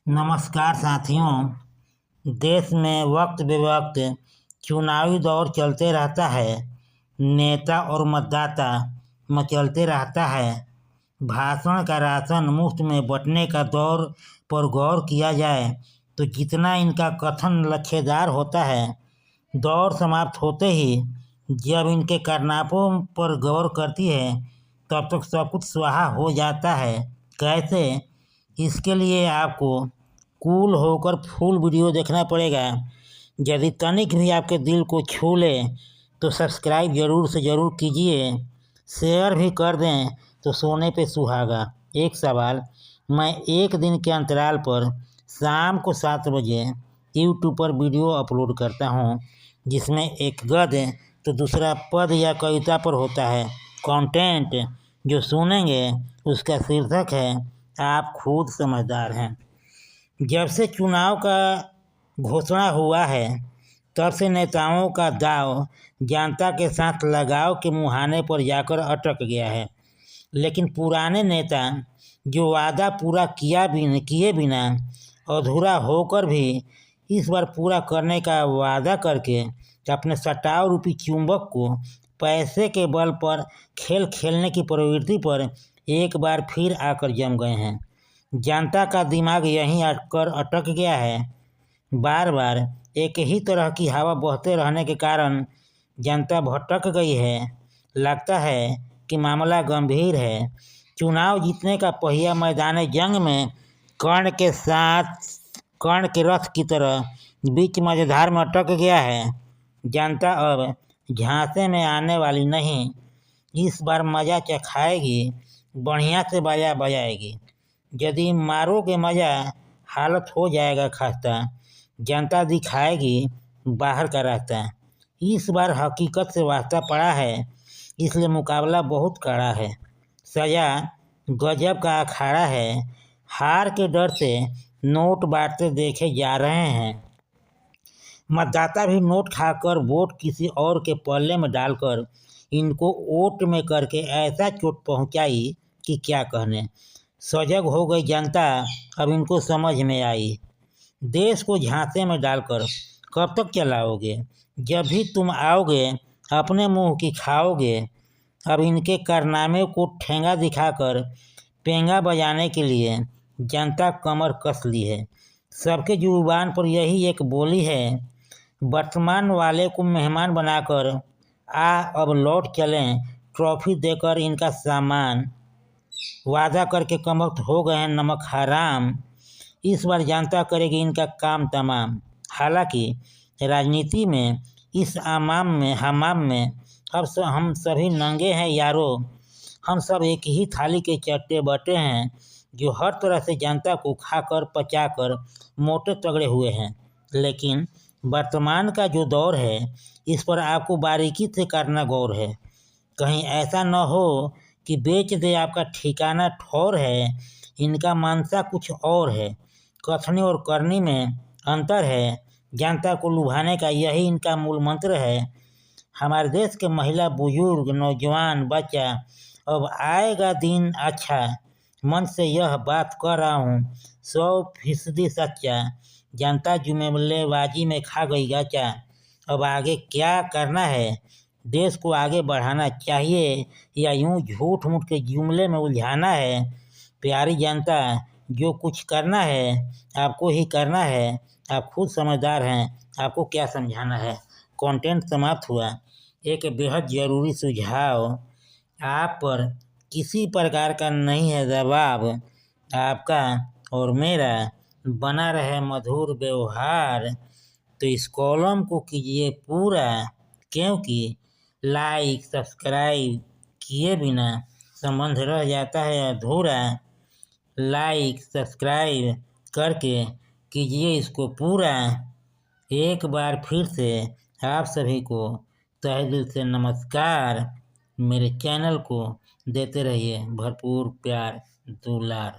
नमस्कार साथियों। देश में वक्त बेवक्त चुनावी दौर चलते रहता है। नेता और मतदाता मचलते रहता है। भाषण का राशन मुफ्त में बंटने का दौर पर गौर किया जाए तो जितना इनका कथन लक्ष्यदार होता है, दौर समाप्त होते ही जब इनके कारनामों पर गौर करती है तब तक सब कुछ स्वाहा हो जाता है। कैसे? इसके लिए आपको कूल होकर फुल वीडियो देखना पड़ेगा। यदि तनिक भी आपके दिल को छू ले तो सब्सक्राइब ज़रूर से ज़रूर कीजिए, शेयर भी कर दें तो सोने पे सुहागा। एक सवाल, मैं एक दिन के अंतराल पर शाम को 7 बजे यूट्यूब पर वीडियो अपलोड करता हूँ, जिसमें एक गद्य तो दूसरा पद या कविता पर होता है। कंटेंट जो सुनेंगे उसका शीर्षक है आप खुद समझदार हैं। जब से चुनाव का घोषणा हुआ है तब से नेताओं का दांव जनता के साथ लगाव के मुहाने पर जाकर अटक गया है। लेकिन पुराने नेता जो वादा पूरा किए बिना अधूरा होकर भी इस बार पूरा करने का वादा करके अपने सटाव रूपी चुंबक को पैसे के बल पर खेल खेलने की प्रवृत्ति पर एक बार फिर आकर जम गए हैं। जनता का दिमाग यहीं आकर अटक गया है। बार बार एक ही तरह की हवा बहते रहने के कारण जनता भटक गई है। लगता है कि मामला गंभीर है। चुनाव जीतने का पहिया मैदान जंग में कर्ण के रथ की तरह बीच मझधार में अटक गया है। जनता अब झांसे में आने वाली नहीं, इस बार मजा चखाएगी, बढ़िया से बाजा बजाएगी। यदि मारोगे मजा हालत हो जाएगा खस्ता, जनता दिखाएगी बाहर का रास्ता। इस बार हकीकत से वास्ता पड़ा है, इसलिए मुकाबला बहुत कड़ा है। सजा गजब का अखाड़ा है। हार के डर से नोट बांटते देखे जा रहे हैं। मतदाता भी नोट खाकर वोट किसी और के पल्ले में डालकर इनको वोट में करके ऐसा चोट पहुंचाई कि क्या कहने। सजग हो गई जनता, अब इनको समझ में आई। देश को झांसे में डालकर कब तक चलाओगे? जब भी तुम आओगे अपने मुंह की खाओगे। अब इनके कारनामे को ठेंगा दिखाकर पेंगा बजाने के लिए जनता कमर कस ली है। सबके जुबान पर यही एक बोली है, वर्तमान वाले को मेहमान बनाकर अब लौट चलें, ट्रॉफी देकर इनका सामान। वादा करके कमबख्त हो गए हैं नमक हराम। इस बार जनता करेगी इनका काम तमाम। हालांकि राजनीति में इस हमाम में अब हम सभी नंगे हैं यारो। हम सब एक ही थाली के चट्टे बटे हैं, जो हर तरह से जनता को खाकर पचाकर मोटे तगड़े हुए हैं। लेकिन वर्तमान का जो दौर है, इस पर आपको बारीकी से करना गौर है। कहीं ऐसा न हो कि बेच दे आपका ठिकाना ठौर है। इनका मानसा कुछ और है, कथनी और करनी में अंतर है। जनता को लुभाने का यही इनका मूल मंत्र है। हमारे देश के महिला, बुजुर्ग, नौजवान, बच्चा, अब आएगा दिन अच्छा। मन से यह बात कर रहा हूँ 100% सच्चा। जनता जुमलेबाजी में खा गई गाचा। अब आगे क्या करना है? देश को आगे बढ़ाना चाहिए या यूं झूठ मूठ के जुमले में उलझाना है? प्यारी जनता, जो कुछ करना है आपको ही करना है। आप खुद समझदार हैं, आपको क्या समझाना है। कंटेंट समाप्त हुआ। एक बेहद ज़रूरी सुझाव, आप पर किसी प्रकार का नहीं है दबाव। आपका और मेरा बना रहे मधुर व्यवहार, तो इस कॉलम को कीजिए पूरा, क्योंकि लाइक सब्सक्राइब किए बिना संबंध रह जाता है अधूरा। लाइक सब्सक्राइब करके कीजिए इसको पूरा। एक बार फिर से आप सभी को तहे दिल से नमस्कार। मेरे चैनल को देते रहिए भरपूर प्यार दुलार।